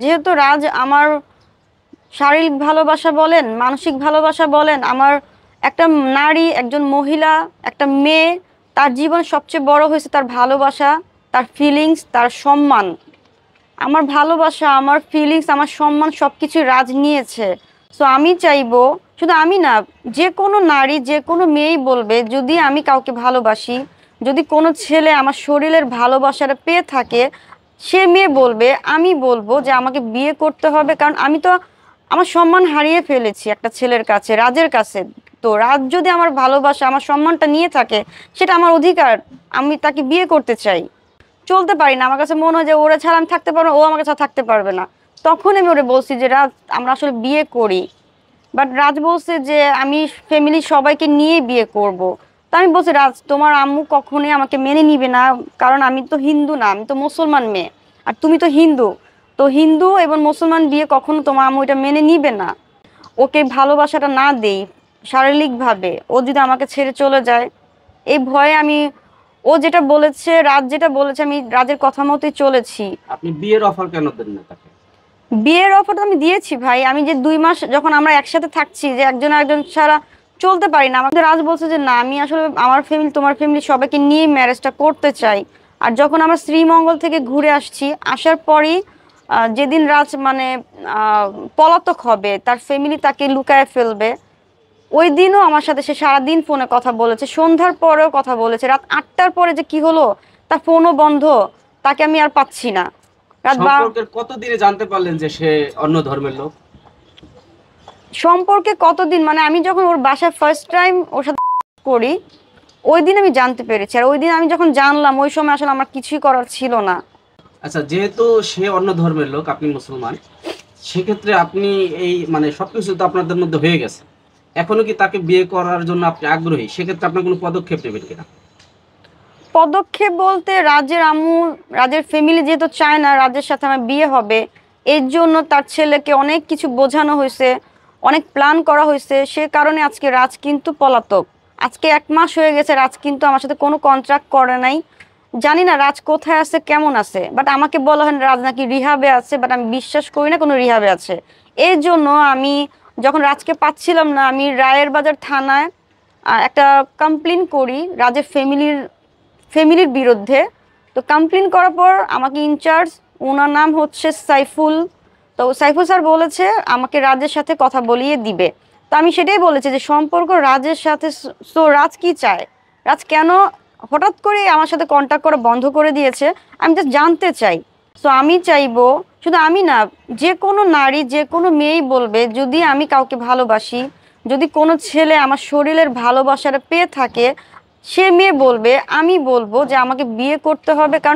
যেহেতু রাজ আমার শারীরিক ভালোবাসা বলেন, মানসিক ভালোবাসা বলেন, আমার একটা নারী, একজন মহিলা, একটা মেয়ে, তার জীবন সবচেয়ে বড় হয়েছে তার ভালোবাসা, তার ফিলিংস, তার সম্মান। আমার ভালোবাসা, আমার ফিলিংস, আমার সম্মান সবকিছু রাজ নিয়েছে। সো আমি চাইবো, শুধু আমি না, যে কোনো নারী, যে কোনো মেয়েই বলবে, যদি আমি কাউকে ভালোবাসি, যদি কোনো ছেলে আমার শরীরের ভালোবাসাটা পেয়ে থাকে, সে মেয়ে বলবে, আমি বলবো যে আমাকে বিয়ে করতে হবে। কারণ আমি তো আমার সম্মান হারিয়ে ফেলেছি একটা ছেলের কাছে, রাজের কাছে। তো রাজ যদি আমার ভালোবাসা, আমার সম্মানটা নিয়ে থাকে, সেটা আমার অধিকার। আমি তাকে বিয়ে করতে চাই। চলতে পারি না, আমার কাছে মনে হয় যে ওরা ছাড়া আমি থাকতে পারবো, ও আমার কাছে থাকতে পারবে না। তখন আমি ওরে বলছি যে রাজ, আমরা আসলে বিয়ে করি। বাট রাজ বলছে যে আমি ফ্যামিলি সবাইকে নিয়ে বিয়ে করব। তো আমি বলছি, রাজ, তোমার আম্মু কখনোই আমাকে মেনে নিবে না। কারণ আমি তো হিন্দু না, আমি তো মুসলমান মেয়ে। আর তুমি তো হিন্দু। তো হিন্দু এবং মুসলমান বিয়ে কখনো তোমার আম্মু এটা মেনে নিবে না। ওকে ভালোবাসাটা না দেই শারীরিকভাবে, ও যদি আমাকে ছেড়ে চলে যায়, এই ভয়ে আমি, ও যেটা বলেছে, রাজ যেটা বলেছে, আমি রাজের কথা মতোই চলেছি। আপনি বিয়ের অফার কেন দেন না তাকে? বিয়ের অফার আমি দিয়েছি ভাই। আমি যে 2 মাস যখন আমরা একসাথে থাকছি, যে একজন আরেকজন ছাড়া চলতে পারি না, আমাদের রাজ বলছে যে না, আমি আসলে আমার ফ্যামিলি, তোমার ফ্যামিলি সবাইকে নিয়ে ম্যারেজটা করতে চাই। আর যখন আমরা শ্রীমঙ্গল থেকে ঘুরে আসছি, আসার পরই যেদিন রাজ মানে আহ, পলাতক হবে, তার ফ্যামিলি তাকে লুকায় ফেলবে, ওই দিনও আমার সাথে সে সারাদিন ফোনে কথা বলেছে, সন্ধ্যার পরেও কথা বলেছে। রাত 8টার পরে যে কি হলো, তার ফোনও বন্ধ, তাকে আমি আর পাচ্ছি না। রাত বা সম্পর্কের কত দিনে জানতে পারলেন যে সে অন্য ধর্মের লোক? সম্পর্কে কতদিন মানে, আমি যখন ওর বাসায় ফার্স্ট টাইম ওর সাথে করি, ওই দিন আমি জানতে পেরেছি। আর ওই দিন আমি যখন জানলাম, ওই সময় আসলে আমার কিছুই করার ছিল না। আচ্ছা, যেহেতু সে অন্য ধর্মের লোক, আপনি মুসলমান, সেক্ষেত্রে আপনি এই মানে সবকিছু তো আপনাদের মধ্যে হয়ে গেছে, এখনো কি তাকে বিয়ে করার জন্য আপনি আগ্রহী? সেক্ষেত্রে আপনার কোনো পদক্ষেপ নেবেন কিনা? পদক্ষেপ বলতে, রাজের আম্মু, রাজের ফ্যামিলি যেহেতু চায় না রাজের সাথে আমার বিয়ে হবে, এর জন্য তার ছেলেকে অনেক কিছু বোঝানো হয়েছে, অনেক প্ল্যান করা হয়েছে। সে কারণে আজকে রাজ কিন্তু পলাতক। আজকে 1 মাস হয়ে গেছে, রাজ কিন্তু আমার সাথে কোনো কন্ট্রাক্ট করে নাই। জানি না রাজ কোথায় আছে, কেমন আছে, বাট আমাকে বলা হয় রাজ নাকি রিহাবে আছে, বাট আমি বিশ্বাস করি না কোনো রিহাবে আছে। এই জন্য আমি যখন রাজকে পাচ্ছিলাম না, আমি রায়ের বাজার থানায় একটা কমপ্লেন করি রাজের ফ্যামিলির বিরুদ্ধে। তো কমপ্লেন করার পর আমাকে ইনচার্জ, ওনার নাম হচ্ছে সাইফুল, তো সাইফুল স্যার বলেছে আমাকে রাজের সাথে কথা বলিয়ে দিবে। তো আমি সেটাই বলেছি যে সম্পর্ক রাজের সাথে। সো রাজ কি চায়, রাজ কেন হঠাৎ করে আমার সাথে কন্ট্যাক্ট করা বন্ধ করে দিয়েছে, আমি জাস্ট জানতে চাই। সো আমি চাইবো, শুধু আমি না, যে কোনো নারী, যে কোনো মেয়েই বলবে, যদি আমি কাউকে ভালোবাসি, যদি কোনো ছেলে আমার শরীরের ভালোবাসাটা পেয়ে থাকে, সে মেয়ে বলবে, আমি বলবো যে আমাকে বিয়ে করতে হবে। কারণ